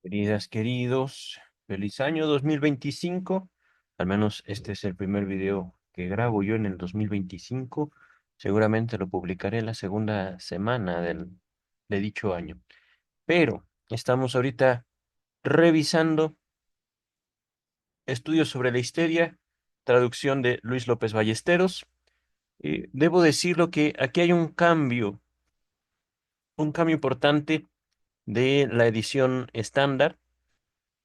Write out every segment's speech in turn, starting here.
Queridas, queridos, feliz año 2025. Al menos este es el primer video que grabo yo en el 2025. Seguramente lo publicaré en la segunda semana de dicho año. Pero estamos ahorita revisando estudios sobre la histeria, traducción de Luis López Ballesteros. Debo decirlo que aquí hay un cambio importante de la edición estándar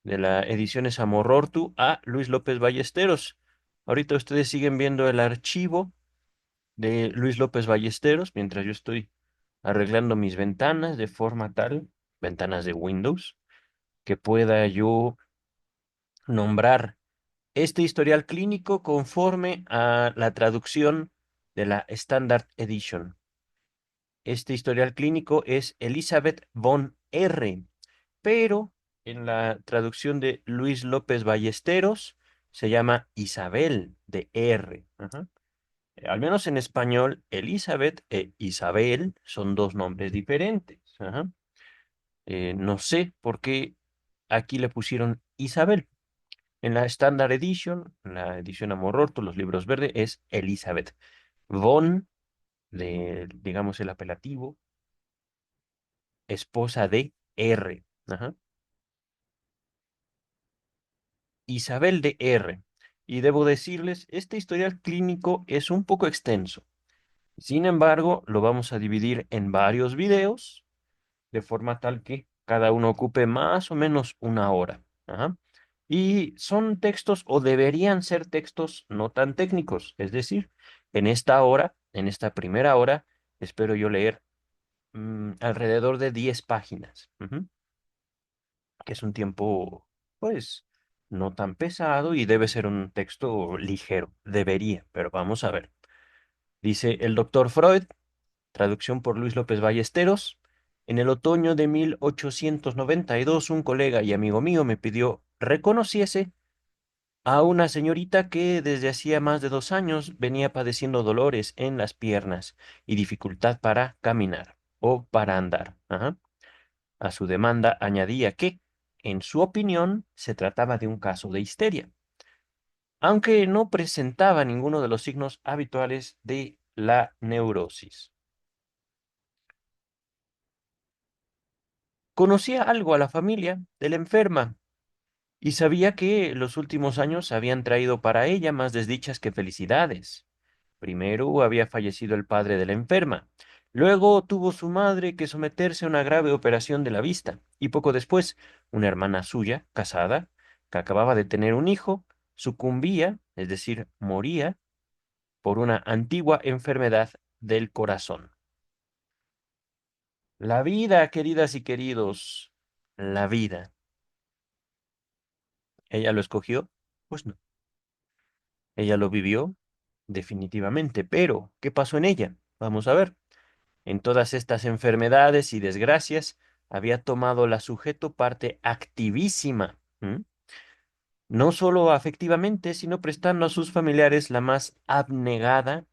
de la Ediciones Amorortu a Luis López Ballesteros. Ahorita ustedes siguen viendo el archivo de Luis López Ballesteros mientras yo estoy arreglando mis ventanas de forma tal, ventanas de Windows, que pueda yo nombrar este historial clínico conforme a la traducción de la Standard Edition. Este historial clínico es Elizabeth von R., pero en la traducción de Luis López Ballesteros se llama Isabel de R. Ajá. Al menos en español, Elizabeth e Isabel son dos nombres diferentes. Ajá. No sé por qué aquí le pusieron Isabel. En la Standard Edition, la edición Amororto, los libros verdes, es Elizabeth. Von, digamos el apelativo, esposa de R. Ajá. Isabel de R. Y debo decirles, este historial clínico es un poco extenso. Sin embargo, lo vamos a dividir en varios videos, de forma tal que cada uno ocupe más o menos una hora. Ajá. Y son textos, o deberían ser textos no tan técnicos. Es decir, en esta hora, en esta primera hora, espero yo leer alrededor de 10 páginas. Ujú. Que es un tiempo, pues, no tan pesado y debe ser un texto ligero. Debería, pero vamos a ver. Dice el doctor Freud, traducción por Luis López Ballesteros. En el otoño de 1892, un colega y amigo mío me pidió reconociese a una señorita que desde hacía más de 2 años venía padeciendo dolores en las piernas y dificultad para caminar o para andar. Ajá. A su demanda añadía que, en su opinión, se trataba de un caso de histeria, aunque no presentaba ninguno de los signos habituales de la neurosis. Conocía algo a la familia de la enferma y sabía que los últimos años habían traído para ella más desdichas que felicidades. Primero había fallecido el padre de la enferma. Luego tuvo su madre que someterse a una grave operación de la vista. Y poco después, una hermana suya, casada, que acababa de tener un hijo, sucumbía, es decir, moría, por una antigua enfermedad del corazón. La vida, queridas y queridos, la vida. ¿Ella lo escogió? Pues no. Ella lo vivió, definitivamente. Pero, ¿qué pasó en ella? Vamos a ver. En todas estas enfermedades y desgracias había tomado la sujeto parte activísima, no solo afectivamente, sino prestando a sus familiares la más abnegada,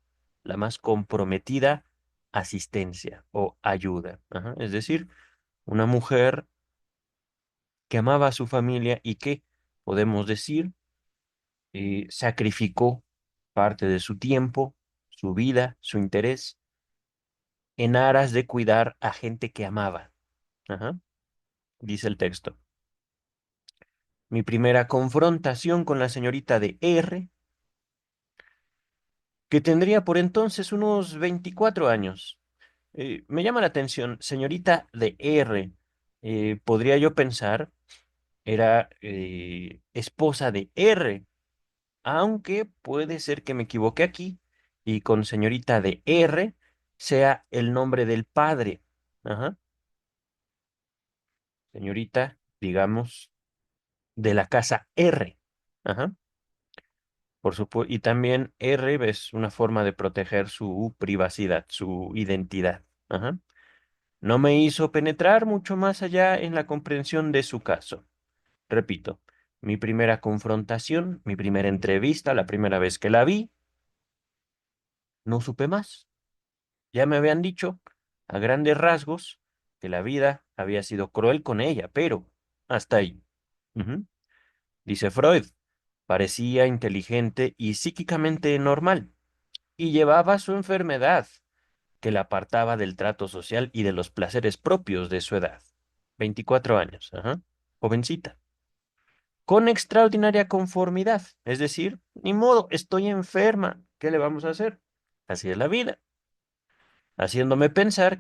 la más comprometida asistencia o ayuda. Ajá. Es decir, una mujer que amaba a su familia y que, podemos decir, sacrificó parte de su tiempo, su vida, su interés, en aras de cuidar a gente que amaba. Ajá. Dice el texto. Mi primera confrontación con la señorita de R, que tendría por entonces unos 24 años. Me llama la atención, señorita de R, podría yo pensar, era esposa de R, aunque puede ser que me equivoque aquí y con señorita de R sea el nombre del padre. Ajá. Señorita, digamos, de la casa R. Ajá. Por supuesto, y también R es una forma de proteger su privacidad, su identidad. Ajá. No me hizo penetrar mucho más allá en la comprensión de su caso. Repito, mi primera confrontación, mi primera entrevista, la primera vez que la vi, no supe más. Ya me habían dicho, a grandes rasgos, que la vida había sido cruel con ella, pero, Hasta ahí. Ujú. Dice Freud, parecía inteligente y psíquicamente normal, y llevaba su enfermedad, que la apartaba del trato social y de los placeres propios de su edad. 24 años, ajá, jovencita. Con extraordinaria conformidad, es decir, ni modo, estoy enferma, ¿qué le vamos a hacer? Así es la vida, haciéndome pensar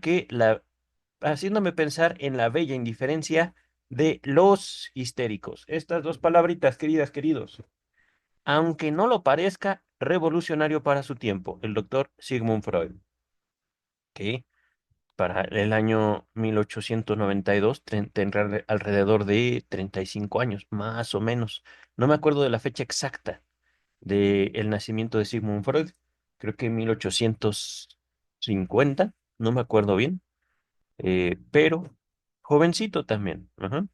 haciéndome pensar en la bella indiferencia de los histéricos. Estas dos palabritas, queridas, queridos, aunque no lo parezca, revolucionario para su tiempo, el doctor Sigmund Freud, que para el año 1892 tendrá alrededor de 35 años, más o menos. No me acuerdo de la fecha exacta del nacimiento de Sigmund Freud, creo que 1850, no me acuerdo bien, pero jovencito también. Ajá.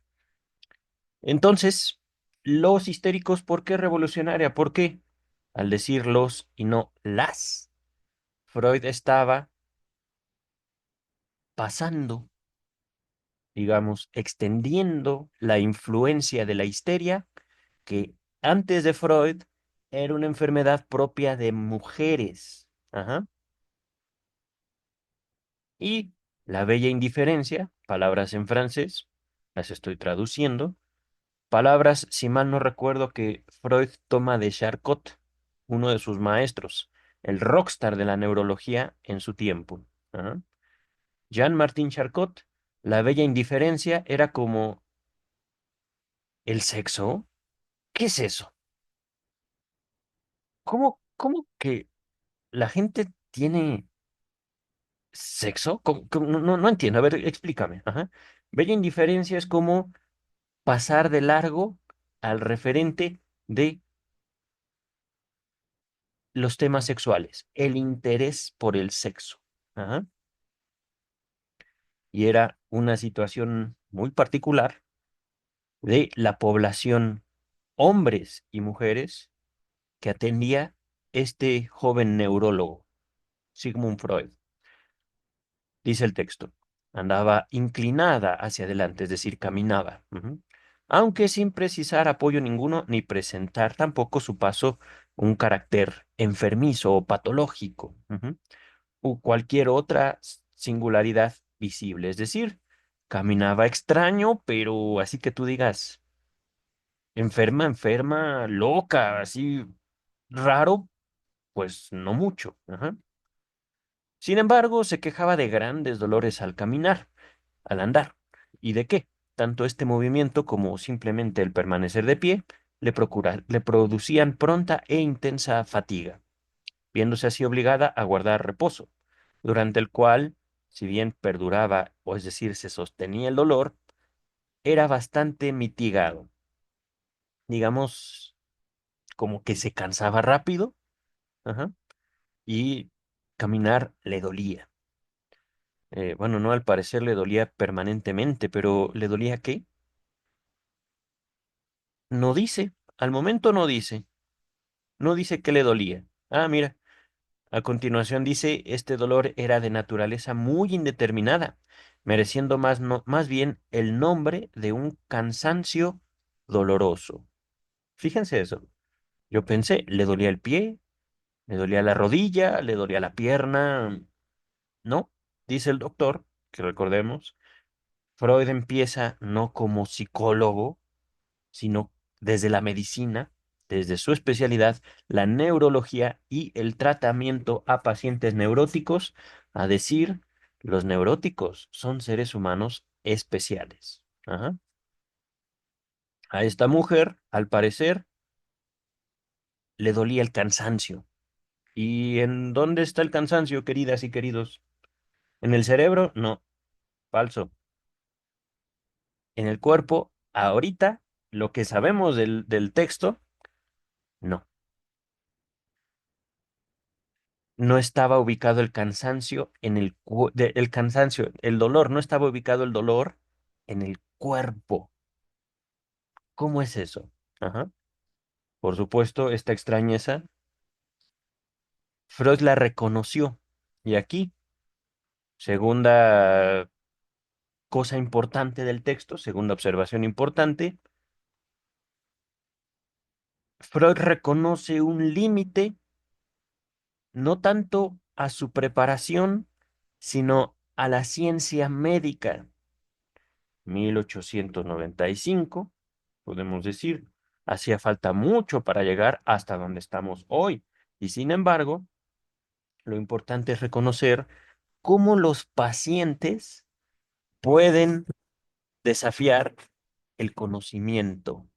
Entonces, los histéricos, ¿por qué revolucionaria? ¿Por qué? Al decir los y no las, Freud estaba pasando, digamos, extendiendo la influencia de la histeria, que antes de Freud era una enfermedad propia de mujeres. Ajá. Y la bella indiferencia, palabras en francés, las estoy traduciendo, palabras, si mal no recuerdo, que Freud toma de Charcot, uno de sus maestros, el rockstar de la neurología en su tiempo. Ajá. Jean-Martin Charcot, la bella indiferencia era como el sexo. ¿Qué es eso? ¿Cómo que la gente tiene sexo? No entiendo. A ver, explícame. Ajá. Bella indiferencia es como pasar de largo al referente de los temas sexuales, el interés por el sexo. Ajá. Y era una situación muy particular de la población, hombres y mujeres, que atendía este joven neurólogo, Sigmund Freud. Dice el texto, andaba inclinada hacia adelante, es decir, caminaba, ujú, aunque sin precisar apoyo ninguno ni presentar tampoco su paso un carácter enfermizo o patológico, ujú, u cualquier otra singularidad visible. Es decir, caminaba extraño, pero así que tú digas, enferma, enferma, loca, así raro, pues no mucho. Ajá. Sin embargo, se quejaba de grandes dolores al caminar, al andar. ¿Y de qué? Tanto este movimiento como simplemente el permanecer de pie le producían pronta e intensa fatiga, viéndose así obligada a guardar reposo, durante el cual, si bien perduraba, o es decir, se sostenía el dolor, era bastante mitigado. Digamos, como que se cansaba rápido, ajá, y caminar le dolía. Bueno, no, al parecer le dolía permanentemente, pero ¿le dolía qué? No dice, al momento no dice, no dice qué le dolía. Ah, mira, a continuación dice, este dolor era de naturaleza muy indeterminada, mereciendo más, más bien el nombre de un cansancio doloroso. Fíjense eso. Yo pensé, le dolía el pie, le dolía la rodilla, le dolía la pierna. No, dice el doctor, que recordemos, Freud empieza no como psicólogo, sino desde la medicina, desde su especialidad, la neurología y el tratamiento a pacientes neuróticos, a decir, los neuróticos son seres humanos especiales. Ajá. A esta mujer, al parecer, le dolía el cansancio. ¿Y en dónde está el cansancio, queridas y queridos? ¿En el cerebro? No, falso. En el cuerpo, ahorita, lo que sabemos del texto, no. No estaba ubicado el cansancio en el cansancio, el dolor, no estaba ubicado el dolor en el cuerpo. ¿Cómo es eso? Ajá. Por supuesto, esta extrañeza, Freud la reconoció. Y aquí, segunda, Cosa importante del texto, segunda observación importante, Freud reconoce un límite no tanto a su preparación, sino a la ciencia médica. 1895, podemos decir, hacía falta mucho para llegar hasta donde estamos hoy. Y sin embargo, lo importante es reconocer cómo los pacientes pueden desafiar el conocimiento.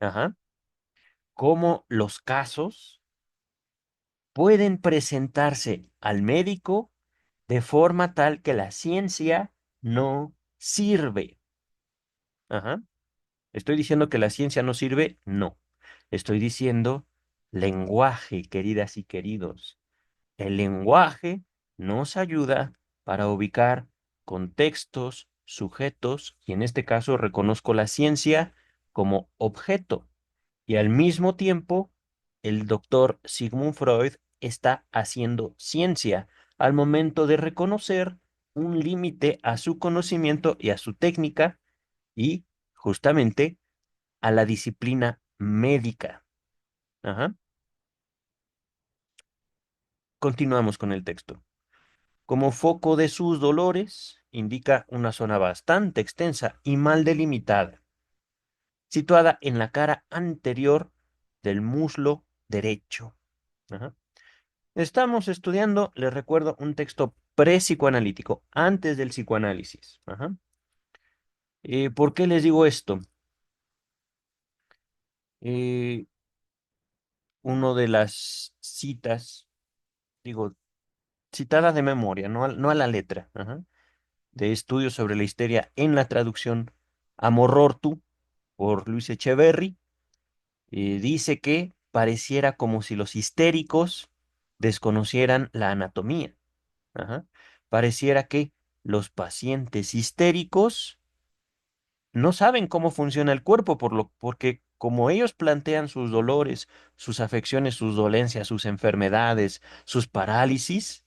Ajá. Cómo los casos pueden presentarse al médico de forma tal que la ciencia no sirve. Ajá. ¿Estoy diciendo que la ciencia no sirve? No. Estoy diciendo lenguaje, queridas y queridos. El lenguaje nos ayuda para ubicar contextos, sujetos, y en este caso reconozco la ciencia como objeto. Y al mismo tiempo, el doctor Sigmund Freud está haciendo ciencia al momento de reconocer un límite a su conocimiento y a su técnica y justamente a la disciplina médica. Ajá. Continuamos con el texto. Como foco de sus dolores, indica una zona bastante extensa y mal delimitada, situada en la cara anterior del muslo derecho. Ajá. Estamos estudiando, les recuerdo, un texto pre-psicoanalítico, antes del psicoanálisis. Ajá. ¿Por qué les digo esto? Eh, Uno de las citas, digo, citadas de memoria, no a la letra, ajá, de estudios sobre la histeria en la traducción Amor-Rortu por Luis Echeverry, dice que pareciera como si los histéricos desconocieran la anatomía. Ajá. Pareciera que los pacientes histéricos no saben cómo funciona el cuerpo, porque como ellos plantean sus dolores, sus afecciones, sus dolencias, sus enfermedades, sus parálisis,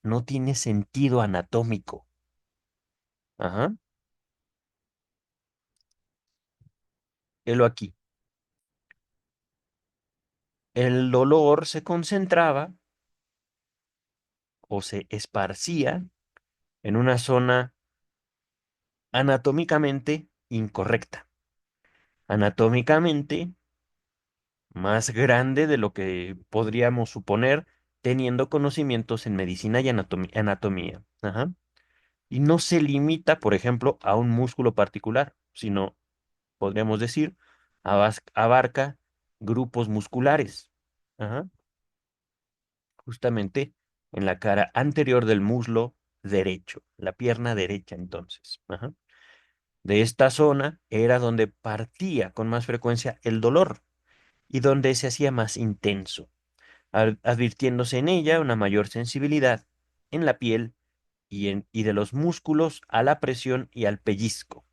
no tiene sentido anatómico. Ajá. Helo aquí. El dolor se concentraba o se esparcía en una zona anatómicamente incorrecta, anatómicamente más grande de lo que podríamos suponer teniendo conocimientos en medicina y anatomía. Ajá. Y no se limita, por ejemplo, a un músculo particular, sino, podríamos decir, abarca grupos musculares. Ajá. Justamente en la cara anterior del muslo derecho, la pierna derecha entonces. Ajá. De esta zona era donde partía con más frecuencia el dolor y donde se hacía más intenso, advirtiéndose en ella una mayor sensibilidad en la piel y de los músculos a la presión y al pellizco,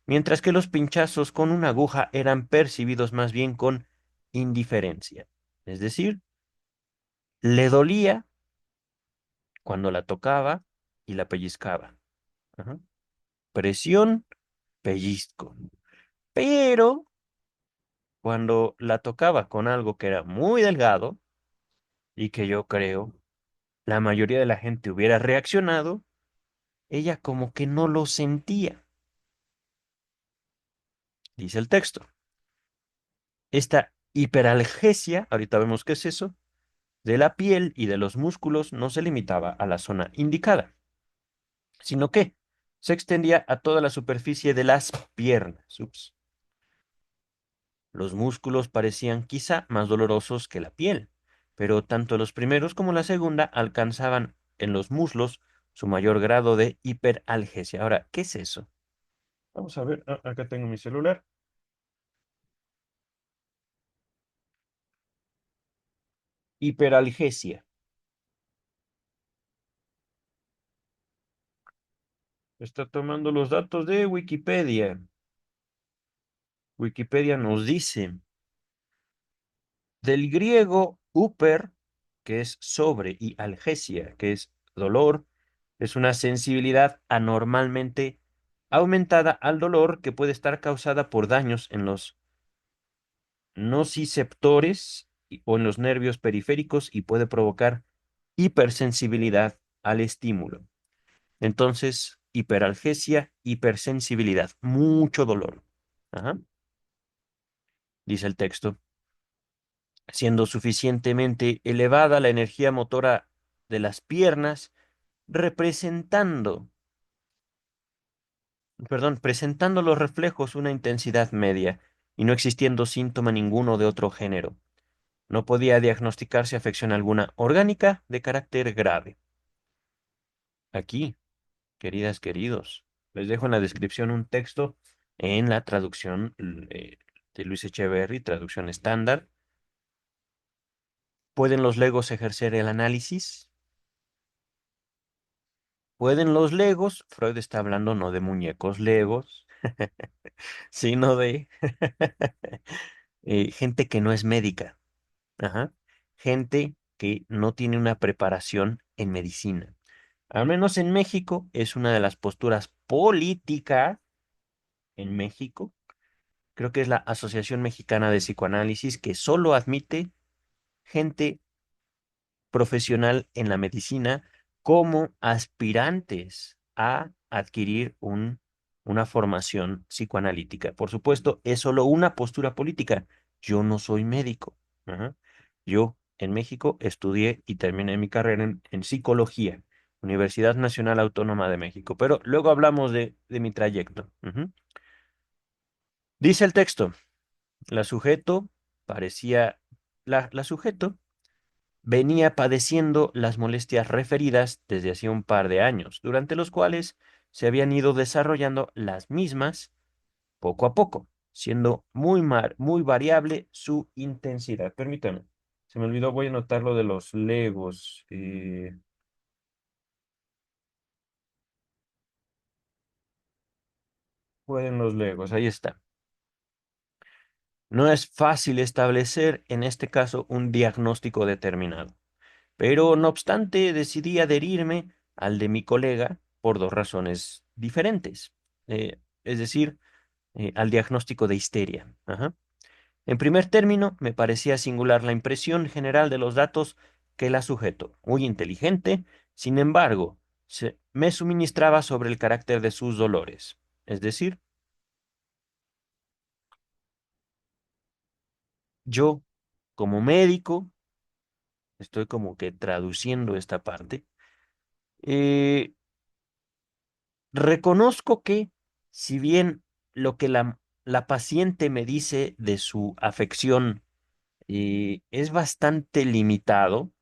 mientras que los pinchazos con una aguja eran percibidos más bien con indiferencia, es decir, le dolía cuando la tocaba y la pellizcaba. Ajá. Presión, pellizco. Pero cuando la tocaba con algo que era muy delgado y que yo creo la mayoría de la gente hubiera reaccionado, ella como que no lo sentía, dice el texto. Esta hiperalgesia, ahorita vemos qué es eso, de la piel y de los músculos no se limitaba a la zona indicada, sino que se extendía a toda la superficie de las piernas. Ups. Los músculos parecían quizá más dolorosos que la piel, pero tanto los primeros como la segunda alcanzaban en los muslos su mayor grado de hiperalgesia. Ahora, ¿qué es eso? Vamos a ver, acá tengo mi celular. Hiperalgesia. Está tomando los datos de Wikipedia. Wikipedia nos dice, del griego "huper", que es sobre, y algesia, que es dolor, Es una sensibilidad anormalmente aumentada al dolor que puede estar causada por daños en los nociceptores o en los nervios periféricos y puede provocar hipersensibilidad al estímulo. Entonces, hiperalgesia, hipersensibilidad, mucho dolor. Ajá, dice el texto. Siendo suficientemente elevada la energía motora de las piernas, representando, presentando los reflejos una intensidad media y no existiendo síntoma ninguno de otro género. No podía diagnosticarse afección alguna orgánica de carácter grave. Aquí, queridas, queridos, les dejo en la descripción un texto en la traducción de Luis Echeverry, traducción estándar. ¿Pueden los legos ejercer el análisis? ¿Pueden los legos? Freud está hablando no de muñecos legos, sino de gente que no es médica. Ajá. Gente que no tiene una preparación en medicina. Al menos en México es una de las posturas políticas en México. Creo que es la Asociación Mexicana de Psicoanálisis que solo admite gente profesional en la medicina como aspirantes a adquirir una formación psicoanalítica. Por supuesto, es solo una postura política. Yo no soy médico. Ajá. Yo en México estudié y terminé mi carrera en psicología, Universidad Nacional Autónoma de México, pero luego hablamos de mi trayecto. Ujú. Dice el texto, la sujeto parecía, la sujeto venía padeciendo las molestias referidas desde hacía un par de años, durante los cuales se habían ido desarrollando las mismas poco a poco, siendo muy variable su intensidad. Permítame, se me olvidó, voy a anotar lo de los legos. Pueden los legos, ahí está. No es fácil establecer en este caso un diagnóstico determinado. Pero no obstante, decidí adherirme al de mi colega por dos razones diferentes. Es decir, al diagnóstico de histeria. Ajá. En primer término, me parecía singular la impresión general de los datos que la sujeto, muy inteligente, sin embargo, me suministraba sobre el carácter de sus dolores. Es decir, yo, como médico, estoy como que traduciendo esta parte. eh, Reconozco que, si bien lo que la paciente me dice de su afección es bastante limitado,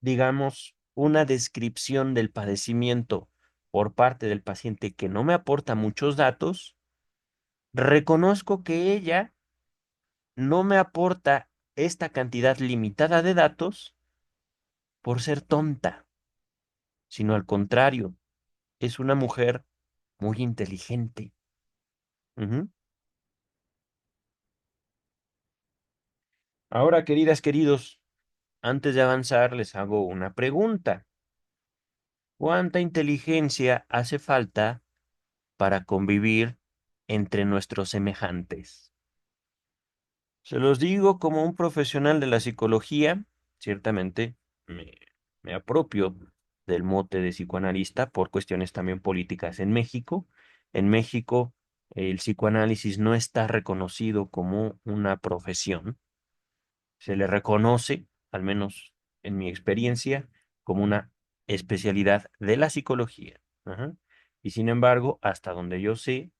digamos, una descripción del padecimiento por parte del paciente que no me aporta muchos datos, reconozco que ella no me aporta esta cantidad limitada de datos por ser tonta, sino al contrario, es una mujer muy inteligente. Ujú. Ahora, queridas, queridos, antes de avanzar, les hago una pregunta. ¿Cuánta inteligencia hace falta para convivir entre nuestros semejantes? Se los digo como un profesional de la psicología, ciertamente me, me apropio del mote de psicoanalista por cuestiones también políticas en México. En México, el psicoanálisis no está reconocido como una profesión. Se le reconoce, al menos en mi experiencia, como una especialidad de la psicología. Ajá. Y sin embargo, hasta donde yo sé,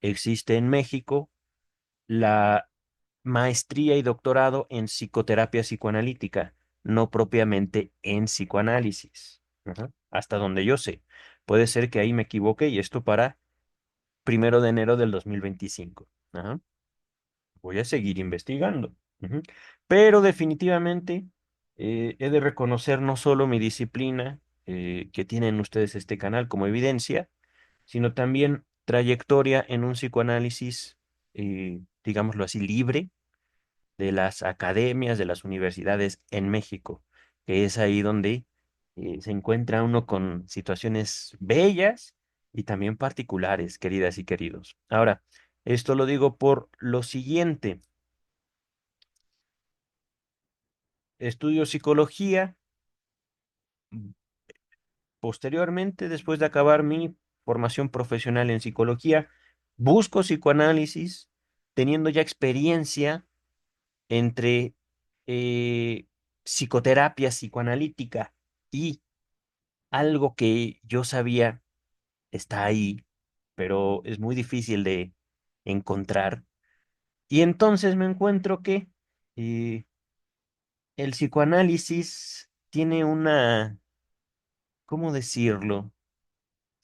existe en México la maestría y doctorado en psicoterapia psicoanalítica, no propiamente en psicoanálisis. Ajá. Hasta donde yo sé. Puede ser que ahí me equivoque y esto para 1 de enero del 2025. Ajá. Voy a seguir investigando. Ujú. Pero definitivamente he de reconocer no solo mi disciplina, que tienen ustedes este canal como evidencia, sino también trayectoria en un psicoanálisis, digámoslo así, libre, de las academias, de las universidades en México, que es ahí donde se encuentra uno con situaciones bellas y también particulares, queridas y queridos. Ahora, esto lo digo por lo siguiente. Estudio psicología. Posteriormente, después de acabar mi formación profesional en psicología, busco psicoanálisis, teniendo ya experiencia entre eh, psicoterapia psicoanalítica y algo que yo sabía está ahí, pero es muy difícil de encontrar. Y entonces me encuentro que eh, el psicoanálisis tiene una, ¿cómo decirlo?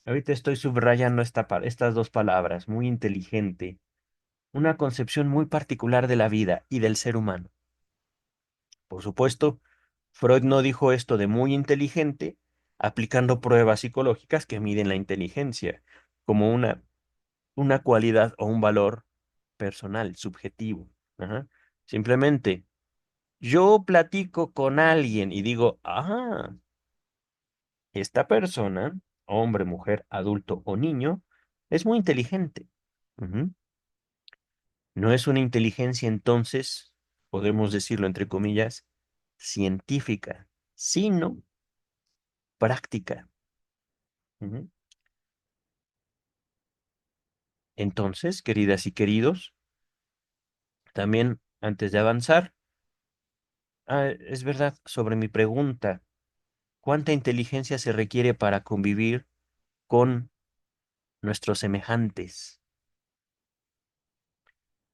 Ahorita estoy subrayando estas dos palabras, muy inteligente, una concepción muy particular de la vida y del ser humano. Por supuesto, Freud no dijo esto de muy inteligente aplicando pruebas psicológicas que miden la inteligencia como una cualidad o un valor personal, subjetivo. Ajá. Simplemente, yo platico con alguien y digo, esta persona, hombre, mujer, adulto o niño, es muy inteligente. Ujú. No es una inteligencia entonces, podemos decirlo entre comillas, científica, sino práctica. Ujú. Entonces, queridas y queridos, también antes de avanzar, es verdad, sobre mi pregunta, ¿cuánta inteligencia se requiere para convivir con nuestros semejantes?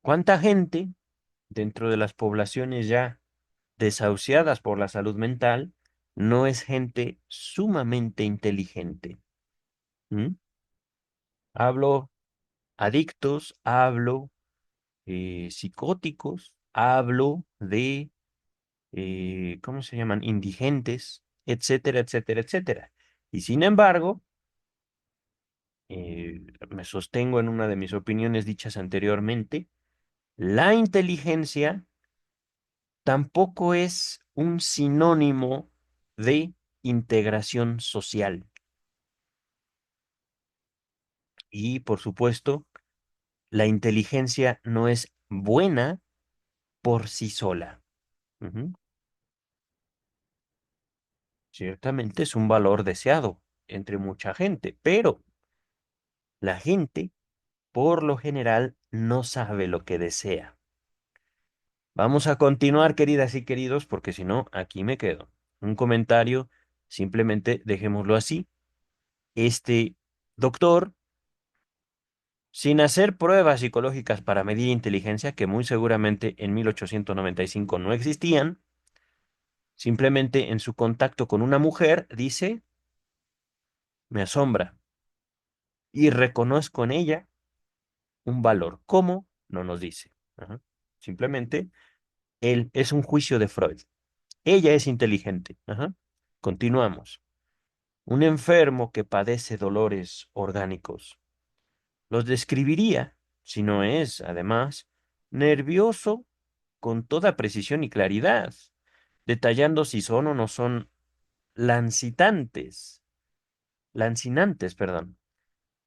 ¿Cuánta gente dentro de las poblaciones ya desahuciadas por la salud mental no es gente sumamente inteligente? ¿Mm? Hablo adictos, hablo psicóticos, hablo de, ¿cómo se llaman? Indigentes, etcétera, etcétera, etcétera. Y sin embargo, me sostengo en una de mis opiniones dichas anteriormente, la inteligencia tampoco es un sinónimo de integración social. Y por supuesto, la inteligencia no es buena por sí sola. Ujú. Ciertamente es un valor deseado entre mucha gente, pero la gente, por lo general, no sabe lo que desea. Vamos a continuar, queridas y queridos, porque si no, aquí me quedo. Un comentario, simplemente dejémoslo así. Este doctor, sin hacer pruebas psicológicas para medir inteligencia, que muy seguramente en 1895 no existían, simplemente en su contacto con una mujer, dice, me asombra y reconozco en ella un valor. ¿Cómo? No nos dice. Ajá. Simplemente, él es un juicio de Freud. Ella es inteligente. Ajá. Continuamos. Un enfermo que padece dolores orgánicos los describiría, si no es, además, nervioso con toda precisión y claridad, detallando si son o no son lancitantes, lancinantes, perdón,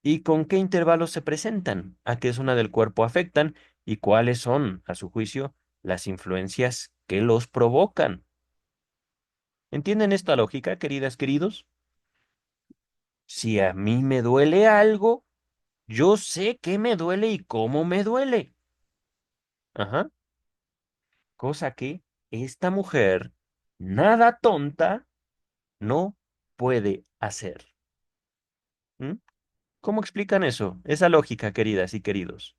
y con qué intervalos se presentan, a qué zona del cuerpo afectan y cuáles son, a su juicio, las influencias que los provocan. ¿Entienden esta lógica, queridas, queridos? Si a mí me duele algo, yo sé qué me duele y cómo me duele. Ajá. Cosa que esta mujer, nada tonta, no puede hacer. ¿Mm? ¿Cómo explican eso? Esa lógica, queridas y queridos.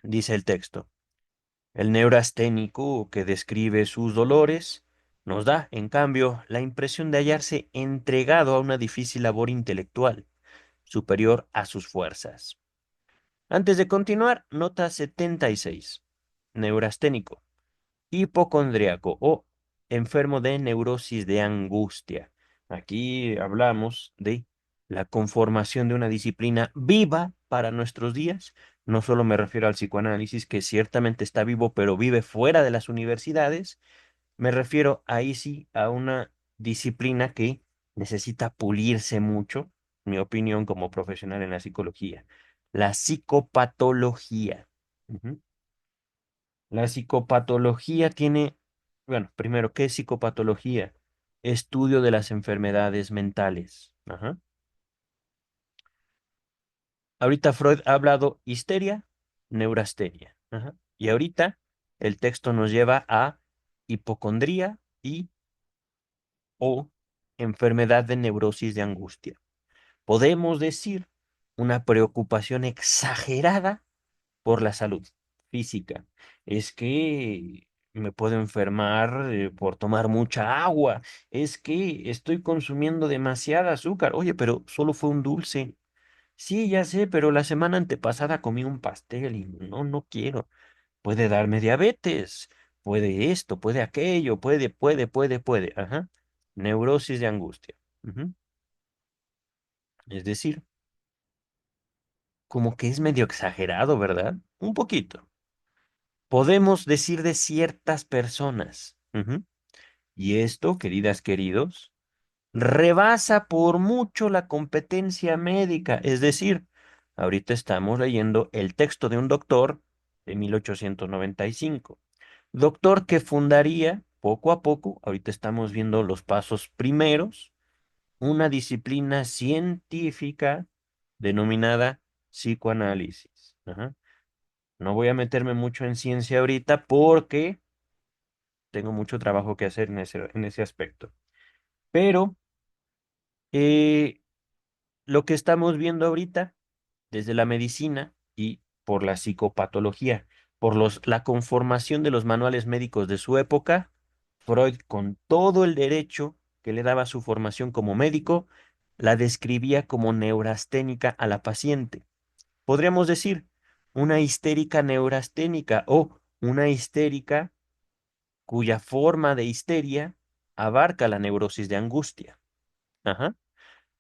Dice el texto. El neurasténico que describe sus dolores nos da, en cambio, la impresión de hallarse entregado a una difícil labor intelectual, superior a sus fuerzas. Antes de continuar, nota 76. Neurasténico, hipocondríaco o enfermo de neurosis de angustia. Aquí hablamos de la conformación de una disciplina viva para nuestros días, No solo me refiero al psicoanálisis, que ciertamente está vivo, pero vive fuera de las universidades. Me refiero ahí sí a una disciplina que necesita pulirse mucho, mi opinión como profesional en la psicología, la psicopatología. Ujú. La psicopatología tiene, bueno, primero, ¿qué es psicopatología? Estudio de las enfermedades mentales. Ajá. Ahorita Freud ha hablado histeria, neurastenia. Ajá. Y ahorita el texto nos lleva a hipocondría y o enfermedad de neurosis de angustia. Podemos decir una preocupación exagerada por la salud física. Es que me puedo enfermar por tomar mucha agua. Es que estoy consumiendo demasiada azúcar. Oye, pero solo fue un dulce. Sí, ya sé, pero la semana antepasada comí un pastel y no, no quiero. Puede darme diabetes, puede esto, puede aquello, puede. Ajá. Neurosis de angustia. Ujú. Es decir, como que es medio exagerado, ¿verdad? Un poquito. Podemos decir de ciertas personas. Ujú. Y esto, queridas, queridos, rebasa por mucho la competencia médica. Es decir, ahorita estamos leyendo el texto de un doctor de 1895. Doctor que fundaría poco a poco, ahorita estamos viendo los pasos primeros, una disciplina científica denominada psicoanálisis. Ajá. No voy a meterme mucho en ciencia ahorita porque tengo mucho trabajo que hacer en ese aspecto. Pero eh, lo que estamos viendo ahorita, desde la medicina y por la psicopatología, por la conformación de los manuales médicos de su época, Freud, con todo el derecho que le daba su formación como médico, la describía como neurasténica a la paciente. Podríamos decir una histérica neurasténica o una histérica cuya forma de histeria abarca la neurosis de angustia. Ajá.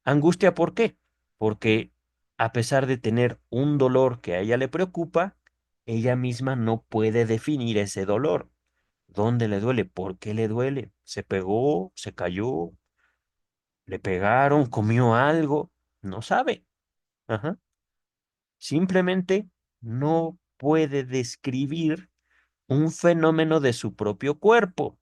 Angustia, ¿por qué? Porque a pesar de tener un dolor que a ella le preocupa, ella misma no puede definir ese dolor. ¿Dónde le duele? ¿Por qué le duele? ¿Se pegó? ¿Se cayó? ¿Le pegaron? ¿Comió algo? No sabe. Ajá. Simplemente no puede describir un fenómeno de su propio cuerpo.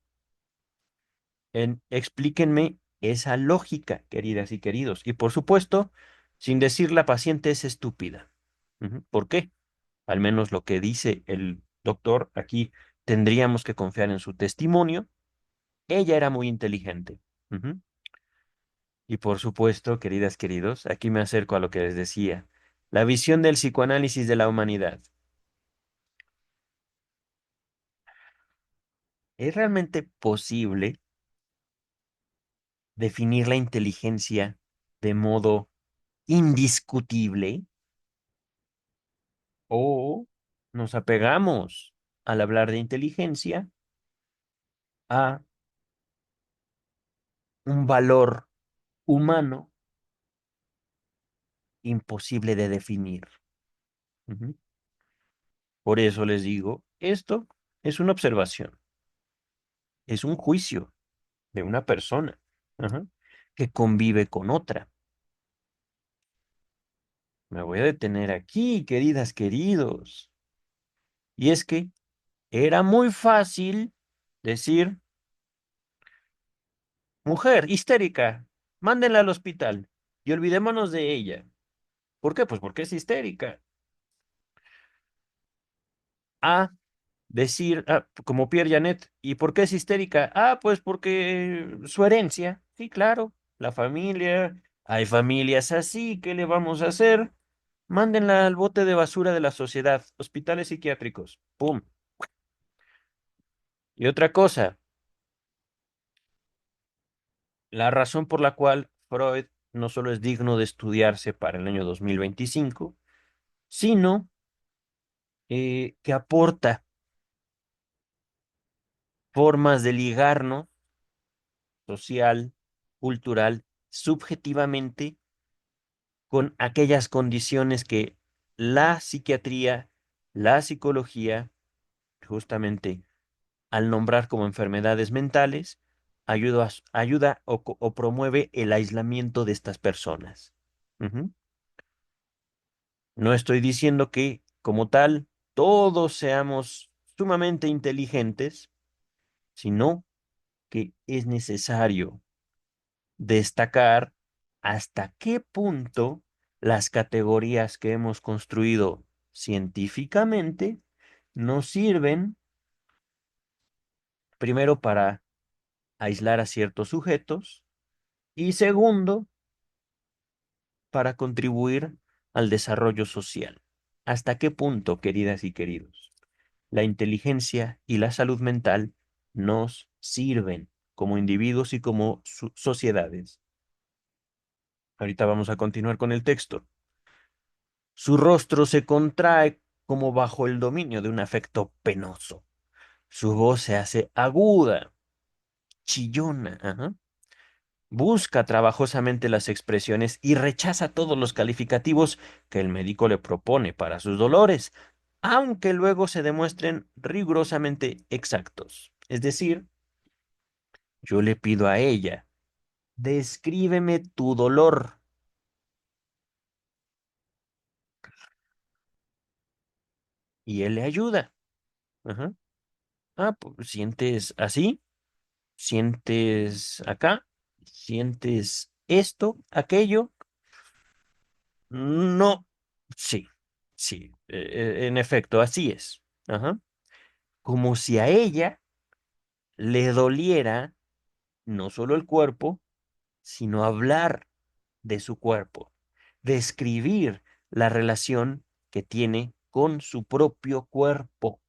Explíquenme esa lógica, queridas y queridos. Y por supuesto, sin decir la paciente es estúpida. Ujú. ¿Por qué? Al menos lo que dice el doctor aquí, tendríamos que confiar en su testimonio. Ella era muy inteligente. Ujú. Y por supuesto, queridas, queridos, aquí me acerco a lo que les decía. La visión del psicoanálisis de la humanidad. ¿Es realmente posible definir la inteligencia de modo indiscutible? ¿O nos apegamos al hablar de inteligencia a un valor humano imposible de definir? Ujú. Por eso les digo, esto es una observación, es un juicio de una persona, ajá, que convive con otra. Me voy a detener aquí, queridas, queridos. Y es que era muy fácil decir, mujer histérica, mándenla al hospital y olvidémonos de ella. ¿Por qué? Pues porque es histérica. A decir, como Pierre Janet, ¿y por qué es histérica? Ah, pues porque su herencia. Sí, claro, la familia. Hay familias así, ¿qué le vamos a hacer? Mándenla al bote de basura de la sociedad, hospitales psiquiátricos. ¡Pum! Y otra cosa, la razón por la cual Freud no solo es digno de estudiarse para el año 2025, sino que aporta formas de ligarnos social, cultural, subjetivamente con aquellas condiciones que la psiquiatría, la psicología, justamente al nombrar como enfermedades mentales, ayuda o promueve el aislamiento de estas personas. Ujú. No estoy diciendo que, como tal, todos seamos sumamente inteligentes, sino que es necesario destacar hasta qué punto las categorías que hemos construido científicamente nos sirven primero para aislar a ciertos sujetos y segundo para contribuir al desarrollo social. ¿Hasta qué punto, queridas y queridos, la inteligencia y la salud mental nos sirven como individuos y como sociedades? Ahorita vamos a continuar con el texto. Su rostro se contrae como bajo el dominio de un afecto penoso. Su voz se hace aguda, chillona, ajá. Busca trabajosamente las expresiones y rechaza todos los calificativos que el médico le propone para sus dolores, aunque luego se demuestren rigurosamente exactos. Es decir, yo le pido a ella, descríbeme tu dolor, y él le ayuda. Ajá. Ah, pues, ¿sientes así? ¿Sientes acá? ¿Sientes esto, aquello? No. Sí, sí, en efecto, así es. Ajá. Como si a ella le doliera no solo el cuerpo, sino hablar de su cuerpo, describir la relación que tiene con su propio cuerpo.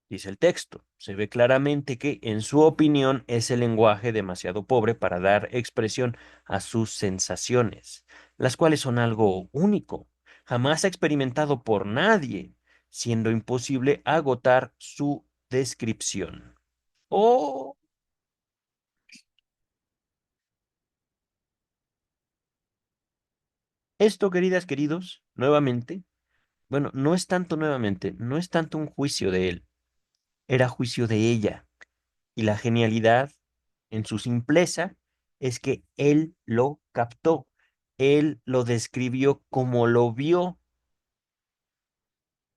Dice el texto, se ve claramente que, en su opinión, es el lenguaje demasiado pobre para dar expresión a sus sensaciones, las cuales son algo único, jamás experimentado por nadie, siendo imposible agotar su descripción. Oh, esto, queridas, queridos, nuevamente, bueno, no es tanto nuevamente, no es tanto un juicio de él, era juicio de ella. Y la genialidad, en su simpleza, es que él lo captó, él lo describió como lo vio.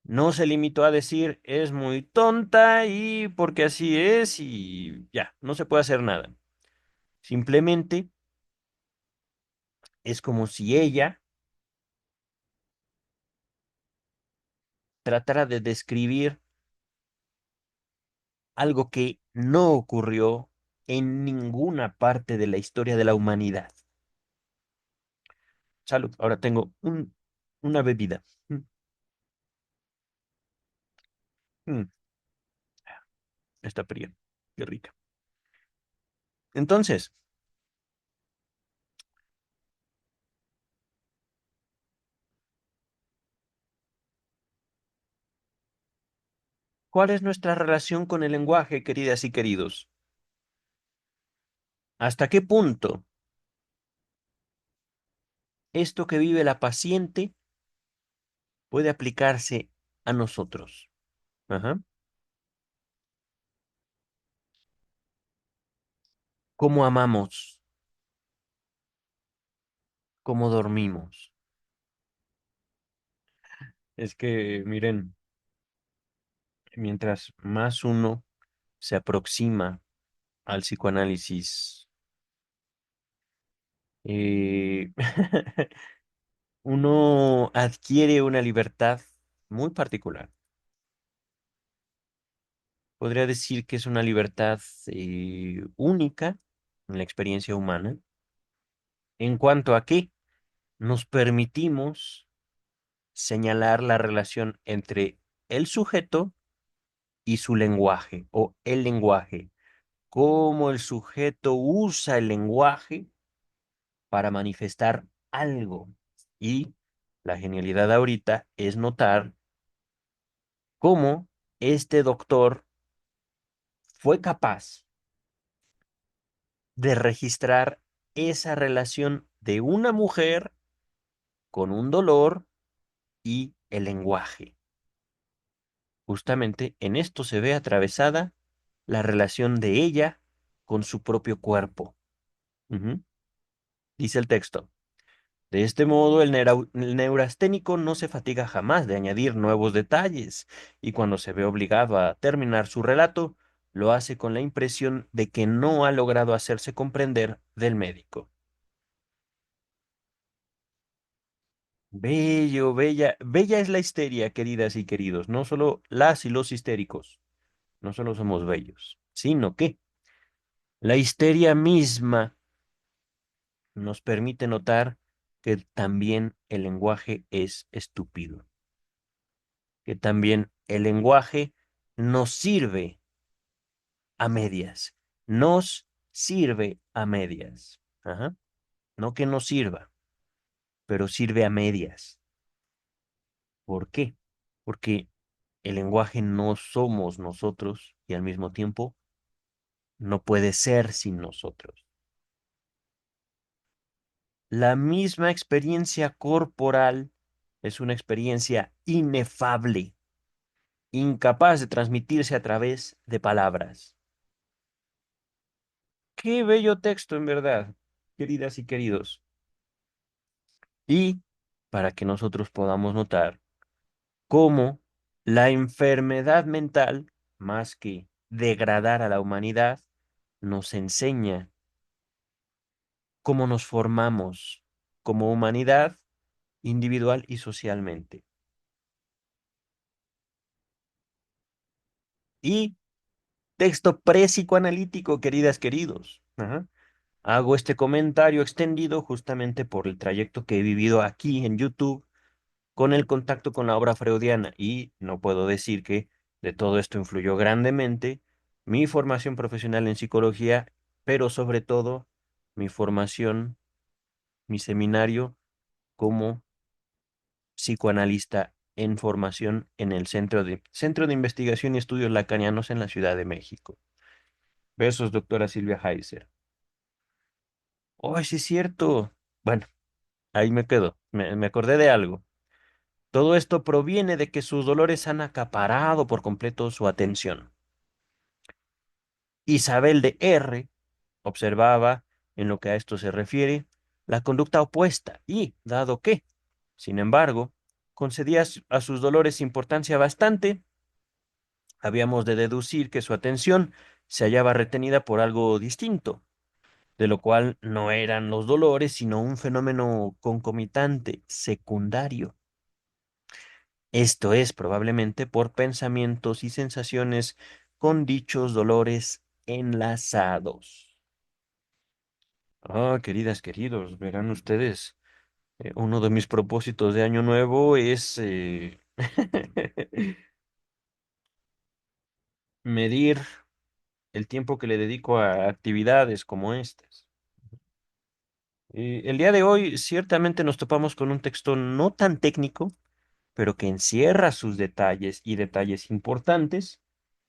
No se limitó a decir es muy tonta y porque así es y ya, no se puede hacer nada. Simplemente es como si ella tratara de describir algo que no ocurrió en ninguna parte de la historia de la humanidad. Salud, ahora tengo una bebida. Mm, Está fría, qué rica. Entonces, ¿cuál es nuestra relación con el lenguaje, queridas y queridos? ¿Hasta qué punto esto que vive la paciente puede aplicarse a nosotros? Ajá. ¿Cómo amamos? ¿Cómo dormimos? Es que, miren, mientras más uno se aproxima al psicoanálisis, eh, uno adquiere una libertad muy particular. Podría decir que es una libertad única en la experiencia humana, en cuanto a que nos permitimos señalar la relación entre el sujeto y su lenguaje o el lenguaje, cómo el sujeto usa el lenguaje para manifestar algo. Y la genialidad ahorita es notar cómo este doctor fue capaz de registrar esa relación de una mujer con un dolor y el lenguaje. Justamente en esto se ve atravesada la relación de ella con su propio cuerpo. Ujú. Dice el texto. De este modo, el neurasténico no se fatiga jamás de añadir nuevos detalles, y cuando se ve obligado a terminar su relato, lo hace con la impresión de que no ha logrado hacerse comprender del médico. Bello, bella, bella es la histeria, queridas y queridos. No solo las y los histéricos, no solo somos bellos, sino que la histeria misma nos permite notar que también el lenguaje es estúpido, que también el lenguaje nos sirve a medias, nos sirve a medias. Ajá. No que nos sirva, pero sirve a medias. ¿Por qué? Porque el lenguaje no somos nosotros y al mismo tiempo no puede ser sin nosotros. La misma experiencia corporal es una experiencia inefable, incapaz de transmitirse a través de palabras. Qué bello texto, en verdad, queridas y queridos. Y para que nosotros podamos notar cómo la enfermedad mental, más que degradar a la humanidad, nos enseña cómo nos formamos como humanidad individual y socialmente. Y texto pre-psicoanalítico, queridas, queridos. Ajá. Hago este comentario extendido justamente por el trayecto que he vivido aquí en YouTube con el contacto con la obra freudiana y no puedo decir que de todo esto influyó grandemente mi formación profesional en psicología, pero sobre todo mi formación, mi seminario como psicoanalista en formación en el Centro de Investigación y Estudios Lacanianos en la Ciudad de México. Besos, doctora Silvia Heiser. Oh, sí es cierto. Bueno, ahí me quedo. Me acordé de algo. Todo esto proviene de que sus dolores han acaparado por completo su atención. Isabel de R. observaba, en lo que a esto se refiere, la conducta opuesta y, dado que, sin embargo, concedía a sus dolores importancia bastante, habíamos de deducir que su atención se hallaba retenida por algo distinto, de lo cual no eran los dolores, sino un fenómeno concomitante, secundario. Esto es probablemente por pensamientos y sensaciones con dichos dolores enlazados. Ah, queridas, queridos, verán ustedes, uno de mis propósitos de año nuevo es medir el tiempo que le dedico a actividades como estas. El día de hoy ciertamente nos topamos con un texto no tan técnico, pero que encierra sus detalles y detalles importantes,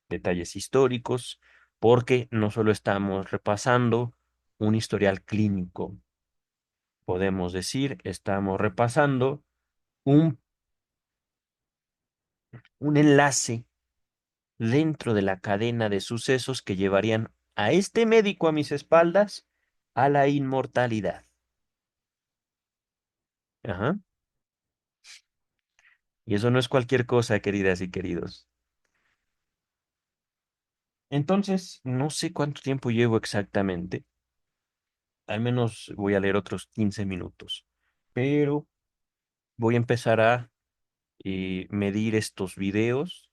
detalles históricos, porque no solo estamos repasando un historial clínico, podemos decir, estamos repasando un, un enlace dentro de la cadena de sucesos que llevarían a este médico a mis espaldas a la inmortalidad. Ajá. Y eso no es cualquier cosa, queridas y queridos. Entonces, no sé cuánto tiempo llevo exactamente. Al menos voy a leer otros 15 minutos. Pero voy a empezar a medir estos videos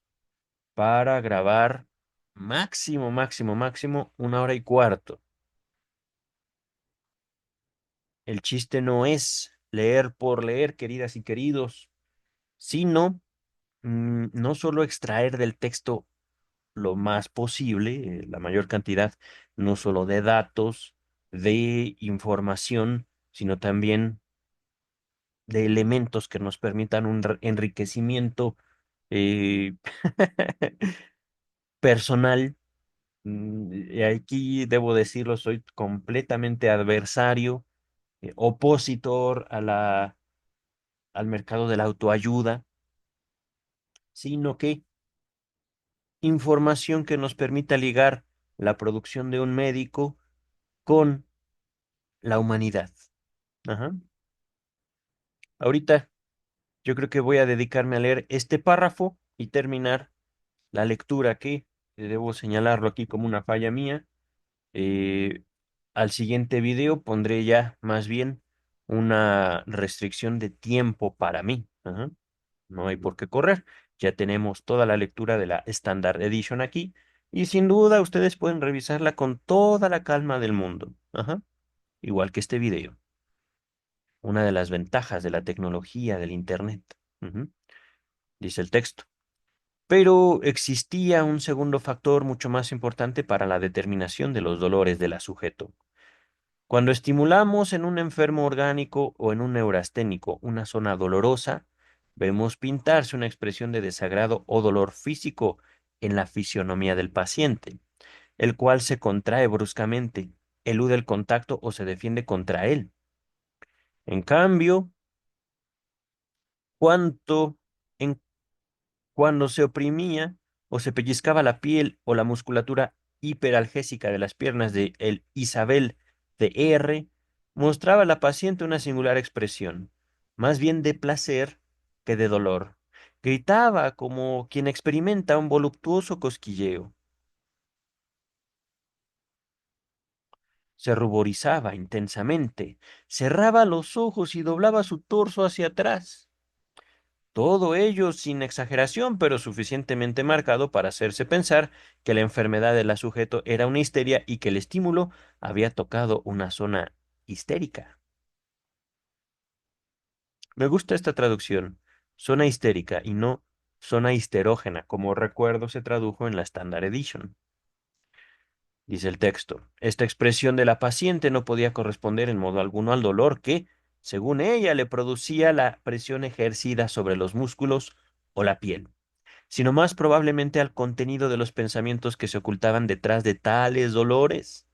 para grabar máximo, máximo, máximo 1 hora y cuarto. El chiste no es leer por leer, queridas y queridos, sino no solo extraer del texto lo más posible, la mayor cantidad, no solo de datos, de información, sino también de elementos que nos permitan un enriquecimiento eh, personal. Y aquí debo decirlo, soy completamente adversario, opositor a la al mercado de la autoayuda, sino que información que nos permita ligar la producción de un médico con la humanidad. Ajá. Ahorita yo creo que voy a dedicarme a leer este párrafo y terminar la lectura que debo señalarlo aquí como una falla mía. Eh, Al siguiente video pondré ya más bien una restricción de tiempo para mí. Ajá. No hay por qué correr. Ya tenemos toda la lectura de la Standard Edition aquí y sin duda ustedes pueden revisarla con toda la calma del mundo. Ajá. Igual que este video. Una de las ventajas de la tecnología del Internet. Ujú. Dice el texto. Pero existía un segundo factor mucho más importante para la determinación de los dolores del sujeto. Cuando estimulamos en un enfermo orgánico o en un neurasténico una zona dolorosa, vemos pintarse una expresión de desagrado o dolor físico en la fisionomía del paciente, el cual se contrae bruscamente, elude el contacto o se defiende contra él. En cambio, cuanto, en cuando se oprimía o se pellizcaba la piel o la musculatura hiperalgésica de las piernas de el Isabel de R, mostraba a la paciente una singular expresión, más bien de placer que de dolor. Gritaba como quien experimenta un voluptuoso cosquilleo. Se ruborizaba intensamente, cerraba los ojos y doblaba su torso hacia atrás. Todo ello sin exageración, pero suficientemente marcado para hacerse pensar que la enfermedad del sujeto era una histeria y que el estímulo había tocado una zona histérica. Me gusta esta traducción, zona histérica y no zona histerógena, como recuerdo se tradujo en la Standard Edition. Dice el texto, esta expresión de la paciente no podía corresponder en modo alguno al dolor que, según ella, le producía la presión ejercida sobre los músculos o la piel, sino más probablemente al contenido de los pensamientos que se ocultaban detrás de tales dolores,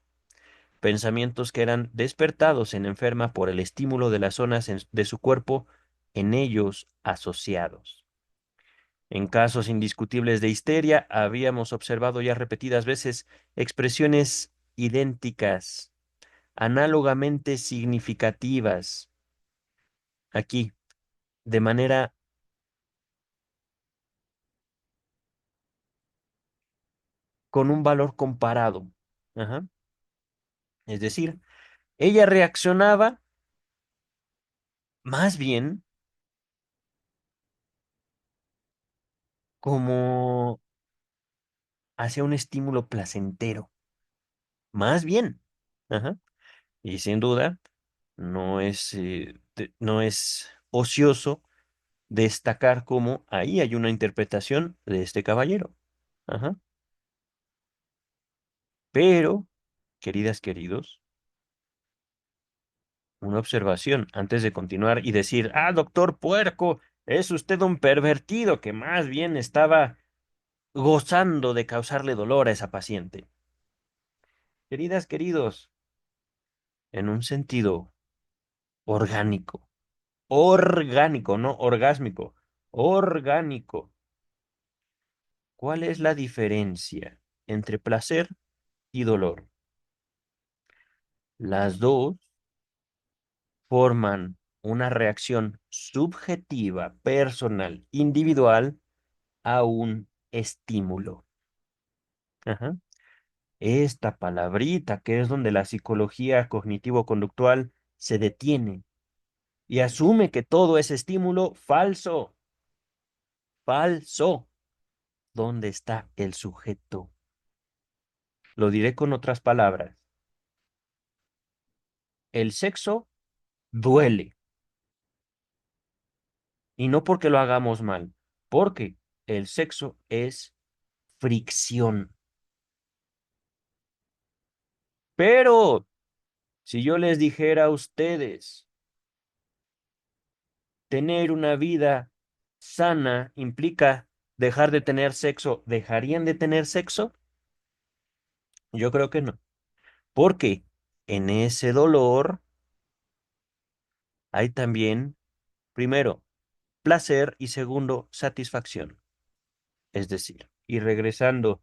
pensamientos que eran despertados en enferma por el estímulo de las zonas de su cuerpo en ellos asociados. En casos indiscutibles de histeria, habíamos observado ya repetidas veces expresiones idénticas, análogamente significativas, aquí, de manera con un valor comparado. Ajá. Es decir, ella reaccionaba más bien como hacia un estímulo placentero, más bien. Ajá. Y sin duda, no es ocioso destacar cómo ahí hay una interpretación de este caballero. Ajá. Pero, queridas, queridos, una observación antes de continuar y decir, ah, doctor Puerco, es usted un pervertido que más bien estaba gozando de causarle dolor a esa paciente. Queridas, queridos, en un sentido orgánico, orgánico, no orgásmico, orgánico. ¿Cuál es la diferencia entre placer y dolor? Las dos forman una reacción subjetiva, personal, individual a un estímulo. Ajá. Esta palabrita que es donde la psicología cognitivo-conductual se detiene y asume que todo es estímulo falso, falso. ¿Dónde está el sujeto? Lo diré con otras palabras. El sexo duele y no porque lo hagamos mal, porque el sexo es fricción. Pero si yo les dijera a ustedes, tener una vida sana implica dejar de tener sexo, ¿dejarían de tener sexo? Yo creo que no, porque en ese dolor hay también, primero, placer y segundo, satisfacción. Es decir, y regresando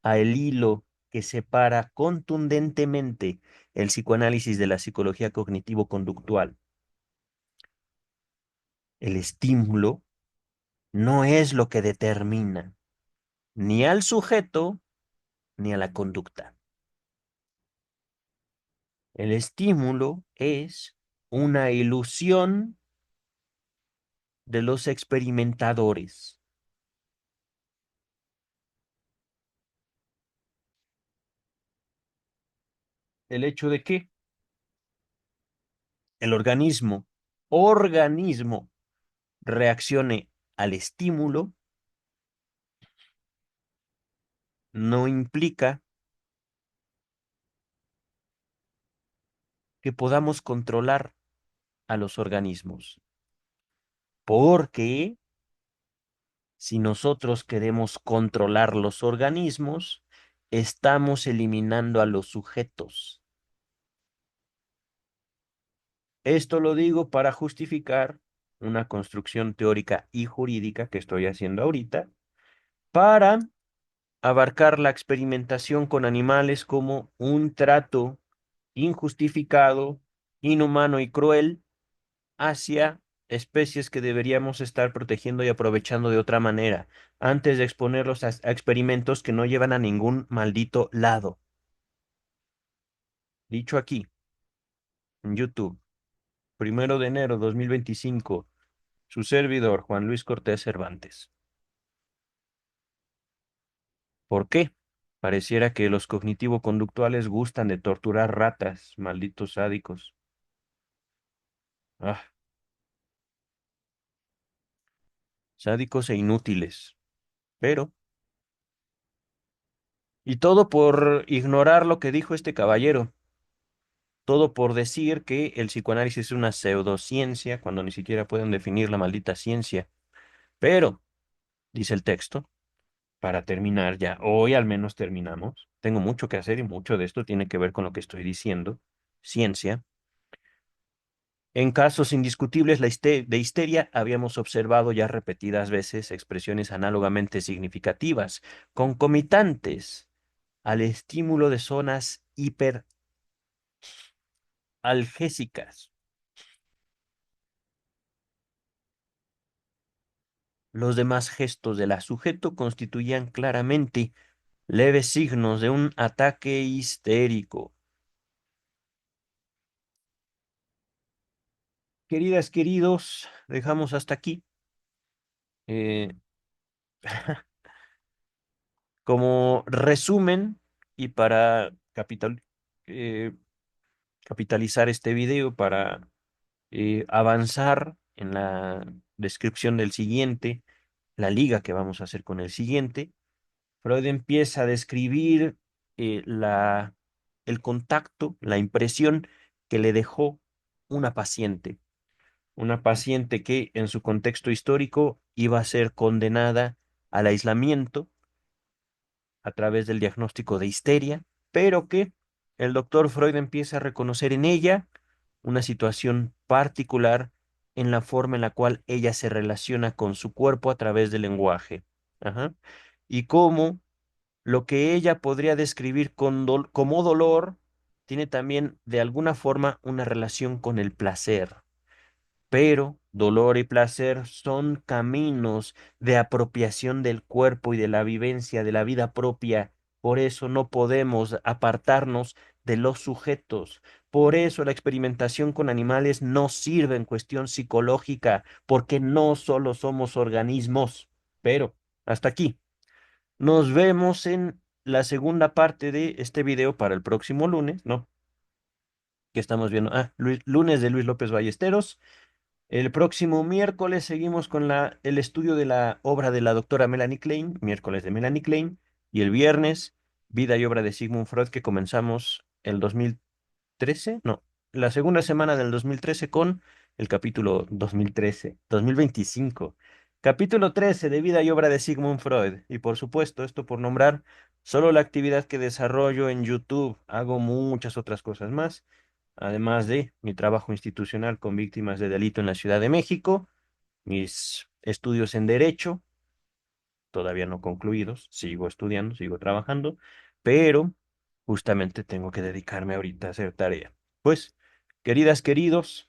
a el hilo que separa contundentemente el psicoanálisis de la psicología cognitivo-conductual, el estímulo no es lo que determina ni al sujeto ni a la conducta. El estímulo es una ilusión de los experimentadores. El hecho de que el organismo reaccione al estímulo no implica que podamos controlar a los organismos, porque si nosotros queremos controlar los organismos, estamos eliminando a los sujetos. Esto lo digo para justificar una construcción teórica y jurídica que estoy haciendo ahorita para abarcar la experimentación con animales como un trato injustificado, inhumano y cruel hacia especies que deberíamos estar protegiendo y aprovechando de otra manera, antes de exponerlos a experimentos que no llevan a ningún maldito lado. Dicho aquí, en YouTube, 1 de enero 2025, su servidor, Juan Luis Cortés Cervantes. ¿Por qué? Pareciera que los cognitivo-conductuales gustan de torturar ratas, malditos sádicos. Ah, sádicos e inútiles. Pero, y todo por ignorar lo que dijo este caballero. Todo por decir que el psicoanálisis es una pseudociencia, cuando ni siquiera pueden definir la maldita ciencia. Pero, dice el texto, para terminar ya, hoy al menos terminamos. Tengo mucho que hacer y mucho de esto tiene que ver con lo que estoy diciendo. Ciencia. En casos indiscutibles de histeria, habíamos observado ya repetidas veces expresiones análogamente significativas, concomitantes al estímulo de zonas hiperalgésicas. Los demás gestos de la sujeto constituían claramente leves signos de un ataque histérico. Queridas, queridos, dejamos hasta aquí. Eh, como resumen y para eh, capitalizar este video, para avanzar en la descripción del siguiente, la liga que vamos a hacer con el siguiente, Freud empieza a describir el contacto, la impresión que le dejó una paciente, una paciente que en su contexto histórico iba a ser condenada al aislamiento a través del diagnóstico de histeria, pero que el doctor Freud empieza a reconocer en ella una situación particular en la forma en la cual ella se relaciona con su cuerpo a través del lenguaje. Ajá. Y cómo lo que ella podría describir como dolor tiene también de alguna forma una relación con el placer. Pero dolor y placer son caminos de apropiación del cuerpo y de la vivencia de la vida propia. Por eso no podemos apartarnos de los sujetos. Por eso la experimentación con animales no sirve en cuestión psicológica, porque no solo somos organismos. Pero hasta aquí. Nos vemos en la segunda parte de este video para el próximo lunes, ¿no? Que estamos viendo. Ah, lunes de Luis López Ballesteros. El próximo miércoles seguimos con el estudio de la obra de la doctora Melanie Klein, miércoles de Melanie Klein, y el viernes, vida y obra de Sigmund Freud, que comenzamos el 2013, no, la segunda semana del 2013 con el capítulo 2025, capítulo 13 de vida y obra de Sigmund Freud. Y por supuesto, esto por nombrar solo la actividad que desarrollo en YouTube. Hago muchas otras cosas más además de mi trabajo institucional con víctimas de delito en la Ciudad de México, mis estudios en Derecho, todavía no concluidos, sigo estudiando, sigo trabajando, pero justamente tengo que dedicarme ahorita a hacer tarea. Pues, queridas, queridos,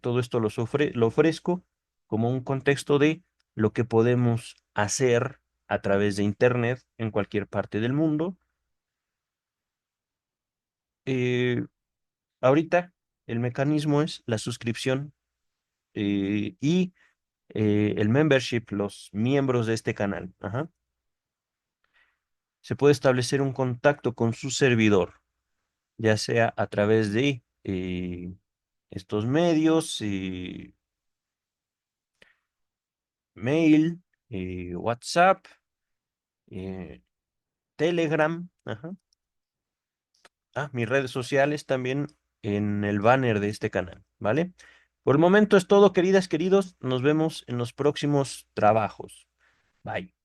todo esto lo ofrezco como un contexto de lo que podemos hacer a través de Internet en cualquier parte del mundo. Eh, Ahorita el mecanismo es la suscripción y el membership, los miembros de este canal. Ajá. Se puede establecer un contacto con su servidor, ya sea a través de estos medios, mail, WhatsApp, eh, Telegram, ajá. Mis redes sociales también en el banner de este canal, ¿vale? Por el momento es todo, queridas, queridos. Nos vemos en los próximos trabajos. Bye.